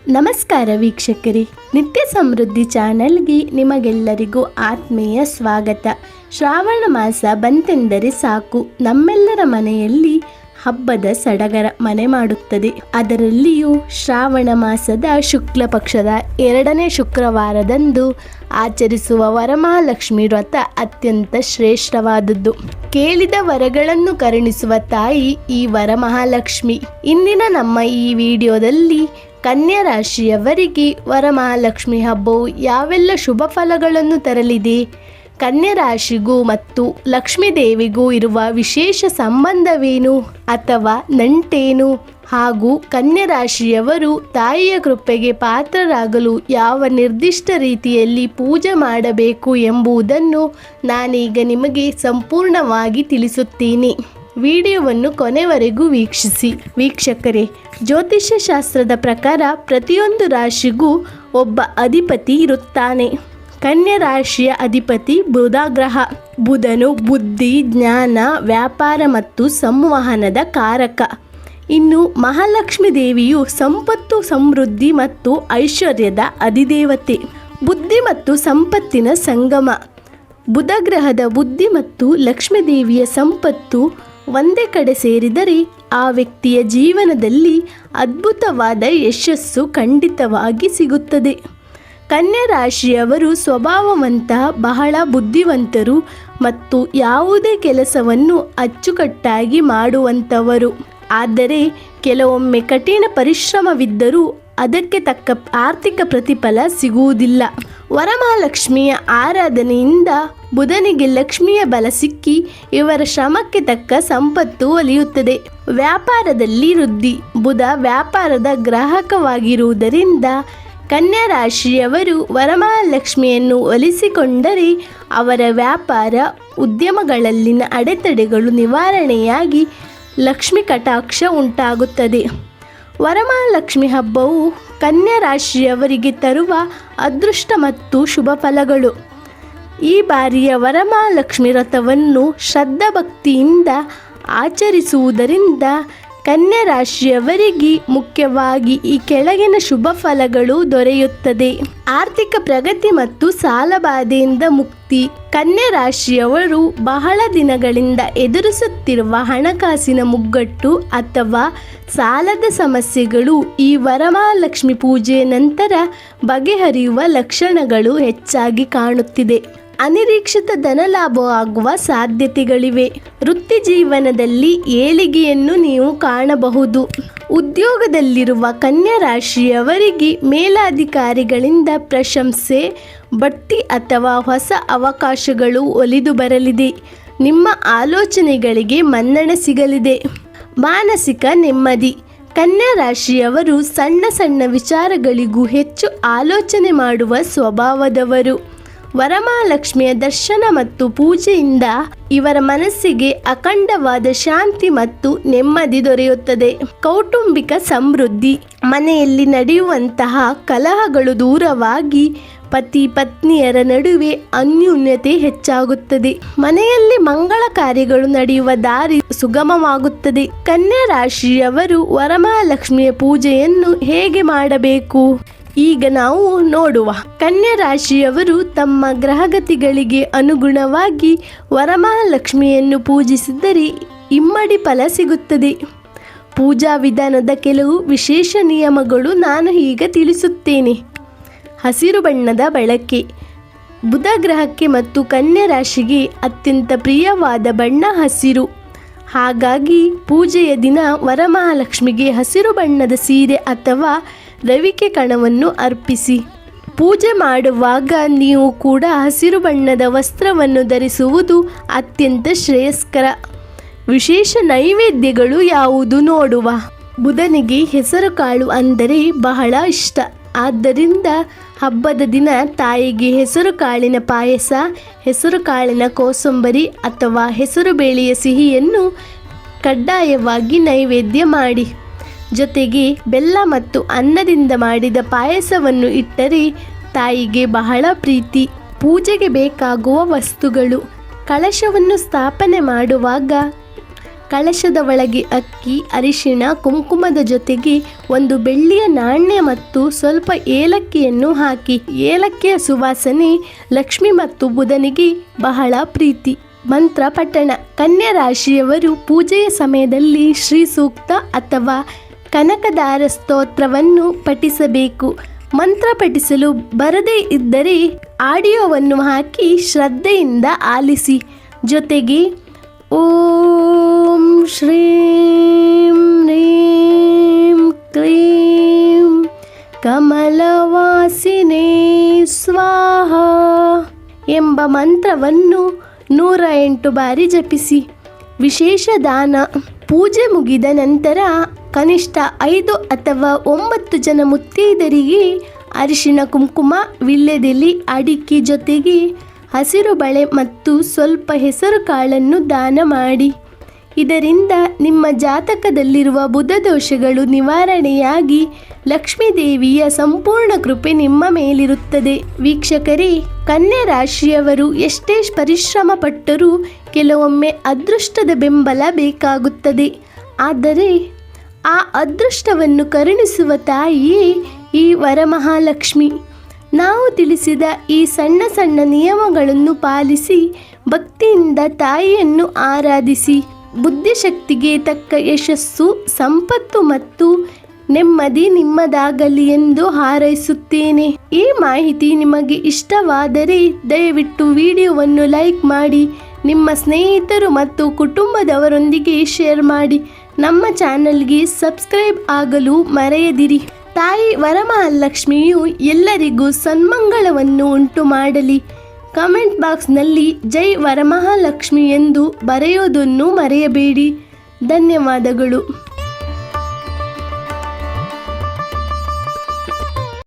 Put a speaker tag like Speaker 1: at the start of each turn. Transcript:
Speaker 1: ನಮಸ್ಕಾರ ವೀಕ್ಷಕರೇ, ನಿತ್ಯ ಸಮೃದ್ಧಿ ಚಾನೆಲ್ಗೆ ನಿಮಗೆಲ್ಲರಿಗೂ ಆತ್ಮೀಯ ಸ್ವಾಗತ. ಶ್ರಾವಣ ಮಾಸ ಬಂತೆಂದರೆ ಸಾಕು, ನಮ್ಮೆಲ್ಲರ ಮನೆಯಲ್ಲಿ ಹಬ್ಬದ ಸಡಗರ ಮನೆ ಮಾಡುತ್ತದೆ. ಅದರಲ್ಲಿಯೂ ಶ್ರಾವಣ ಮಾಸದ ಶುಕ್ಲ ಪಕ್ಷದ 2ನೇ ಶುಕ್ರವಾರದಂದು ಆಚರಿಸುವ ವರಮಹಾಲಕ್ಷ್ಮಿ ವ್ರತ ಅತ್ಯಂತ ಶ್ರೇಷ್ಠವಾದದ್ದು. ಕೇಳಿದ ವರಗಳನ್ನು ಕರುಣಿಸುವ ತಾಯಿ ಈ ವರಮಹಾಲಕ್ಷ್ಮಿ. ಇಂದಿನ ನಮ್ಮ ಈ ವಿಡಿಯೋದಲ್ಲಿ ಕನ್ಯಾ ರಾಶಿಯವರಿಗೆ ವರಮಹಾಲಕ್ಷ್ಮಿ ಹಬ್ಬವು ಯಾವೆಲ್ಲ ಶುಭ ಫಲಗಳನ್ನು ತರಲಿದೆ, ಕನ್ಯಾ ರಾಶಿಗೂ ಮತ್ತು ಲಕ್ಷ್ಮೀ ದೇವಿಗೂ ಇರುವ ವಿಶೇಷ ಸಂಬಂಧವೇನು ಅಥವಾ ನಂಟೇನು, ಹಾಗೂ ಕನ್ಯಾ ರಾಶಿಯವರು ತಾಯಿಯ ಕೃಪೆಗೆ ಪಾತ್ರರಾಗಲು ಯಾವ ನಿರ್ದಿಷ್ಟ ರೀತಿಯಲ್ಲಿ ಪೂಜೆ ಮಾಡಬೇಕು ಎಂಬುದನ್ನು ನಾನೀಗ ನಿಮಗೆ ಸಂಪೂರ್ಣವಾಗಿ ತಿಳಿಸುತ್ತೀನಿ. ವಿಡಿಯೋವನ್ನು ಕೊನೆವರೆಗೂ ವೀಕ್ಷಿಸಿ. ವೀಕ್ಷಕರೇ, ಜ್ಯೋತಿಷ್ಯ ಶಾಸ್ತ್ರದ ಪ್ರಕಾರ ಪ್ರತಿಯೊಂದು ರಾಶಿಗೂ ಒಬ್ಬ ಅಧಿಪತಿ ಇರುತ್ತಾನೆ. ಕನ್ಯಾ ರಾಶಿಯ ಅಧಿಪತಿ ಬುಧ ಗ್ರಹ. ಬುಧನು ಬುದ್ಧಿ, ಜ್ಞಾನ, ವ್ಯಾಪಾರ ಮತ್ತು ಸಂವಹನದ ಕಾರಕ. ಇನ್ನು ಮಹಾಲಕ್ಷ್ಮಿ ದೇವಿಯು ಸಂಪತ್ತು, ಸಮೃದ್ಧಿ ಮತ್ತು ಐಶ್ವರ್ಯದ ಅಧಿದೇವತೆ. ಬುದ್ಧಿ ಮತ್ತು ಸಂಪತ್ತಿನ ಸಂಗಮ. ಬುಧ ಗ್ರಹದ ಬುದ್ಧಿ ಮತ್ತು ಲಕ್ಷ್ಮೀ ದೇವಿಯ ಸಂಪತ್ತು ಒಂದೇ ಕಡೆ ಸೇರಿದರೆ ಆ ವ್ಯಕ್ತಿಯ ಜೀವನದಲ್ಲಿ ಅದ್ಭುತವಾದ ಯಶಸ್ಸು ಖಂಡಿತವಾಗಿ ಸಿಗುತ್ತದೆ. ಕನ್ಯಾ ರಾಶಿಯವರು ಸ್ವಭಾವವಂತ, ಬಹಳ ಬುದ್ಧಿವಂತರು ಮತ್ತು ಯಾವುದೇ ಕೆಲಸವನ್ನು ಅಚ್ಚುಕಟ್ಟಾಗಿ ಮಾಡುವಂಥವರು. ಆದರೆ ಕೆಲವೊಮ್ಮೆ ಕಠಿಣ ಪರಿಶ್ರಮವಿದ್ದರೂ ಅದಕ್ಕೆ ತಕ್ಕ ಆರ್ಥಿಕ ಪ್ರತಿಫಲ ಸಿಗುವುದಿಲ್ಲ. ವರಮಹಾಲಕ್ಷ್ಮಿಯ ಆರಾಧನೆಯಿಂದ ಬುಧನಿಗೆ ಲಕ್ಷ್ಮಿಯ ಬಲ ಸಿಕ್ಕಿ ಇವರ ಶ್ರಮಕ್ಕೆ ತಕ್ಕ ಸಂಪತ್ತು ಒಲಿಯುತ್ತದೆ. ವ್ಯಾಪಾರದಲ್ಲಿ ವೃದ್ಧಿ. ಬುಧ ವ್ಯಾಪಾರದ ಗ್ರಾಹಕವಾಗಿರುವುದರಿಂದ ಕನ್ಯಾ ರಾಶಿಯವರು ವರಮಹಾಲಕ್ಷ್ಮಿಯನ್ನು ಒಲಿಸಿಕೊಂಡರೆ ಅವರ ವ್ಯಾಪಾರ ಉದ್ಯಮಗಳಲ್ಲಿನ ಅಡೆತಡೆಗಳು ನಿವಾರಣೆಯಾಗಿ ಲಕ್ಷ್ಮಿ ಕಟಾಕ್ಷ ಉಂಟಾಗುತ್ತದೆ. ವರಮಹಾಲಕ್ಷ್ಮಿ ಹಬ್ಬವು ಕನ್ಯಾ ರಾಶಿಯವರಿಗೆ ತರುವ ಅದೃಷ್ಟ ಮತ್ತು ಶುಭ ಫಲಗಳು. ಈ ಬಾರಿಯ ವರಮಹಾಲಕ್ಷ್ಮಿ ವ್ರತವನ್ನು ಶ್ರದ್ಧಾಭಕ್ತಿಯಿಂದ ಆಚರಿಸುವುದರಿಂದ ಕನ್ಯಾ ರಾಶಿಯವರಿಗೆ ಮುಖ್ಯವಾಗಿ ಈ ಕೆಳಗಿನ ಶುಭ ಫಲಗಳು ದೊರೆಯುತ್ತದೆ. ಆರ್ಥಿಕ ಪ್ರಗತಿ ಮತ್ತು ಸಾಲಬಾಧೆಯಿಂದ ಮುಕ್ತಿ. ಕನ್ಯಾ ರಾಶಿಯವರು ಬಹಳ ದಿನಗಳಿಂದ ಎದುರಿಸುತ್ತಿರುವ ಹಣಕಾಸಿನ ಮುಗ್ಗಟ್ಟು ಅಥವಾ ಸಾಲದ ಸಮಸ್ಯೆಗಳು ಈ ವರಮಹಾಲಕ್ಷ್ಮಿ ಪೂಜೆಯ ನಂತರ ಬಗೆಹರಿಯುವ ಲಕ್ಷಣಗಳು ಹೆಚ್ಚಾಗಿ ಕಾಣುತ್ತಿದೆ. ಅನಿರೀಕ್ಷಿತ ಧನಲಾಭವಾಗುವ ಸಾಧ್ಯತೆಗಳಿವೆ. ವೃತ್ತಿ ಜೀವನದಲ್ಲಿ ಏಳಿಗೆಯನ್ನು ನೀವು ಕಾಣಬಹುದು. ಉದ್ಯೋಗದಲ್ಲಿರುವ ಕನ್ಯಾ ರಾಶಿಯವರಿಗೆ ಮೇಲಾಧಿಕಾರಿಗಳಿಂದ ಪ್ರಶಂಸೆ, ಬಡ್ತಿ ಅಥವಾ ಹೊಸ ಅವಕಾಶಗಳು ಒಲಿದು ಬರಲಿದೆ. ನಿಮ್ಮ ಆಲೋಚನೆಗಳಿಗೆ ಮನ್ನಣೆ ಸಿಗಲಿದೆ. ಮಾನಸಿಕ ನೆಮ್ಮದಿ. ಕನ್ಯಾ ರಾಶಿಯವರು ಸಣ್ಣ ಸಣ್ಣ ವಿಚಾರಗಳಿಗೂ ಹೆಚ್ಚು ಆಲೋಚನೆ ಮಾಡುವ ಸ್ವಭಾವದವರು. ವರಮಹಾಲಕ್ಷ್ಮಿಯ ದರ್ಶನ ಮತ್ತು ಪೂಜೆಯಿಂದ ಇವರ ಮನಸ್ಸಿಗೆ ಅಖಂಡವಾದ ಶಾಂತಿ ಮತ್ತು ನೆಮ್ಮದಿ ದೊರೆಯುತ್ತದೆ. ಕೌಟುಂಬಿಕ ಸಮೃದ್ಧಿ. ಮನೆಯಲ್ಲಿ ನಡೆಯುವಂತಹ ಕಲಹಗಳು ದೂರವಾಗಿ ಪತಿ ಪತ್ನಿಯರ ನಡುವೆ ಅನ್ಯೋನ್ಯತೆ ಹೆಚ್ಚಾಗುತ್ತದೆ. ಮನೆಯಲ್ಲಿ ಮಂಗಳ ಕಾರ್ಯಗಳು ನಡೆಯುವ ದಾರಿ ಸುಗಮವಾಗುತ್ತದೆ. ಕನ್ಯಾ ರಾಶಿಯವರು ವರಮಹಾಲಕ್ಷ್ಮಿಯ ಪೂಜೆಯನ್ನು ಹೇಗೆ ಮಾಡಬೇಕು ಈಗ ನಾವು ನೋಡುವ. ಕನ್ಯಾ ರಾಶಿಯವರು ತಮ್ಮ ಗ್ರಹಗತಿಗಳಿಗೆ ಅನುಗುಣವಾಗಿ ವರಮಹಾಲಕ್ಷ್ಮಿಯನ್ನು ಪೂಜಿಸಿದರೆ ಇಮ್ಮಡಿ ಫಲ ಸಿಗುತ್ತದೆ. ಪೂಜಾ ವಿಧಾನದ ಕೆಲವು ವಿಶೇಷ ನಿಯಮಗಳು ನಾನು ಈಗ ತಿಳಿಸುತ್ತೇನೆ. ಹಸಿರು ಬಣ್ಣದ ಬಳಕೆ. ಬುಧ ಗ್ರಹಕ್ಕೆ ಮತ್ತು ಕನ್ಯಾ ರಾಶಿಗೆ ಅತ್ಯಂತ ಪ್ರಿಯವಾದ ಬಣ್ಣ ಹಸಿರು. ಹಾಗಾಗಿ ಪೂಜೆಯ ದಿನ ವರಮಹಾಲಕ್ಷ್ಮಿಗೆ ಹಸಿರು ಬಣ್ಣದ ಸೀರೆ ಅಥವಾ ರವಿಕೆ ಕಣವನ್ನು ಅರ್ಪಿಸಿ. ಪೂಜೆ ಮಾಡುವಾಗ ನೀವು ಕೂಡ ಹಸಿರು ಬಣ್ಣದ ವಸ್ತ್ರವನ್ನು ಧರಿಸುವುದು ಅತ್ಯಂತ ಶ್ರೇಯಸ್ಕರ. ವಿಶೇಷ ನೈವೇದ್ಯಗಳು ಯಾವುದು ನೋಡುವ. ಬುಧನಿಗೆ ಹೆಸರು ಕಾಳು ಅಂದರೆ ಬಹಳ ಇಷ್ಟ. ಆದ್ದರಿಂದ ಹಬ್ಬದ ದಿನ ತಾಯಿಗೆ ಹೆಸರು ಕಾಳಿನ ಪಾಯಸ, ಹೆಸರು ಕಾಳಿನ ಕೋಸಂಬರಿ ಅಥವಾ ಹೆಸರು ಬೇಳೆಯ ಸಿಹಿಯನ್ನು ಕಡ್ಡಾಯವಾಗಿ ನೈವೇದ್ಯ ಮಾಡಿ. ಜೊತೆಗೆ ಬೆಲ್ಲ ಮತ್ತು ಅನ್ನದಿಂದ ಮಾಡಿದ ಪಾಯಸವನ್ನು ಇಟ್ಟರೆ ತಾಯಿಗೆ ಬಹಳ ಪ್ರೀತಿ. ಪೂಜೆಗೆ ಬೇಕಾಗುವ ವಸ್ತುಗಳು. ಕಳಶವನ್ನು ಸ್ಥಾಪನೆ ಮಾಡುವಾಗ ಕಳಶದ ಒಳಗೆ ಅಕ್ಕಿ, ಅರಿಶಿಣ, ಕುಂಕುಮದ ಜೊತೆಗೆ ಒಂದು ಬೆಳ್ಳಿಯ ನಾಣ್ಯ ಮತ್ತು ಸ್ವಲ್ಪ ಏಲಕ್ಕಿಯನ್ನು ಹಾಕಿ. ಏಲಕ್ಕಿಯ ಸುವಾಸನೆ ಲಕ್ಷ್ಮಿ ಮತ್ತು ಬುಧನಿಗೆ ಬಹಳ ಪ್ರೀತಿ. ಮಂತ್ರ ಪಠಣ. ಕನ್ಯಾ ರಾಶಿಯವರು ಪೂಜೆಯ ಸಮಯದಲ್ಲಿ ಶ್ರೀ ಸೂಕ್ತ ಅಥವಾ ಕನಕದಾರ ಸ್ತೋತ್ರವನ್ನು ಪಠಿಸಬೇಕು. ಮಂತ್ರ ಪಠಿಸಲು ಬರದೇ ಇದ್ದರೆ ಆಡಿಯೋವನ್ನು ಹಾಕಿ ಶ್ರದ್ಧೆಯಿಂದ ಆಲಿಸಿ. ಜೊತೆಗೆ ಓಂ ಶ್ರೀಂ ಹ್ರೀಂ ಕ್ಲೀಂ ಕಮಲವಾಸಿನೇ ಸ್ವಾಹ ಎಂಬ ಮಂತ್ರವನ್ನು 108 ಬಾರಿ ಜಪಿಸಿ. ವಿಶೇಷ ದಾನ. ಪೂಜೆ ಮುಗಿದ ನಂತರ ಕನಿಷ್ಠ 5 ಅಥವಾ 9 ಜನ ಮುತ್ತೈದರಿಗೆ ಅರಿಶಿಣ, ಕುಂಕುಮ, ವೀಳ್ಯದೆಲೆ, ಅಡಿಕೆ ಜೊತೆಗೆ ಹಸಿರು ಬಳೆ ಮತ್ತು ಸ್ವಲ್ಪ ಹೆಸರು ಕಾಳನ್ನು ದಾನ ಮಾಡಿ. ಇದರಿಂದ ನಿಮ್ಮ ಜಾತಕದಲ್ಲಿರುವ ಬುಧ ದೋಷಗಳು ನಿವಾರಣೆಯಾಗಿ ಲಕ್ಷ್ಮೀದೇವಿಯ ಸಂಪೂರ್ಣ ಕೃಪೆ ನಿಮ್ಮ ಮೇಲಿರುತ್ತದೆ. ವೀಕ್ಷಕರೇ, ಕನ್ಯಾ ರಾಶಿಯವರು ಎಷ್ಟೇ ಪರಿಶ್ರಮ ಪಟ್ಟರೂ ಕೆಲವೊಮ್ಮೆ ಅದೃಷ್ಟದ ಬೆಂಬಲ ಬೇಕಾಗುತ್ತದೆ. ಆದರೆ ಆ ಅದೃಷ್ಟವನ್ನು ಕರುಣಿಸುವ ತಾಯಿಯೇ ಈ ವರಮಹಾಲಕ್ಷ್ಮಿ. ನಾವು ತಿಳಿಸಿದ ಈ ಸಣ್ಣ ಸಣ್ಣ ನಿಯಮಗಳನ್ನು ಪಾಲಿಸಿ ಭಕ್ತಿಯಿಂದ ತಾಯಿಯನ್ನು ಆರಾಧಿಸಿ. ಬುದ್ಧಿಶಕ್ತಿಗೆ ತಕ್ಕ ಯಶಸ್ಸು, ಸಂಪತ್ತು ಮತ್ತು ನೆಮ್ಮದಿ ನಿಮ್ಮದಾಗಲಿ ಎಂದು ಹಾರೈಸುತ್ತೇನೆ. ಈ ಮಾಹಿತಿ ನಿಮಗೆ ಇಷ್ಟವಾದರೆ ದಯವಿಟ್ಟು ವಿಡಿಯೋವನ್ನು ಲೈಕ್ ಮಾಡಿ, ನಿಮ್ಮ ಸ್ನೇಹಿತರು ಮತ್ತು ಕುಟುಂಬದವರೊಂದಿಗೆ ಶೇರ್ ಮಾಡಿ. ನಮ್ಮ ಚಾನಲ್ಗೆ ಸಬ್ಸ್ಕ್ರೈಬ್ ಆಗಲು ಮರೆಯದಿರಿ. ತಾಯಿ ವರಮಹಾಲಕ್ಷ್ಮಿಯು ಎಲ್ಲರಿಗೂ ಸನ್ಮಂಗಳವನ್ನು ಉಂಟು ಮಾಡಲಿ. ಕಮೆಂಟ್ ಬಾಕ್ಸ್ನಲ್ಲಿ ಜೈ ವರಮಹಾಲಕ್ಷ್ಮಿ ಎಂದು ಬರೆಯೋದನ್ನು ಮರೆಯಬೇಡಿ. ಧನ್ಯವಾದಗಳು.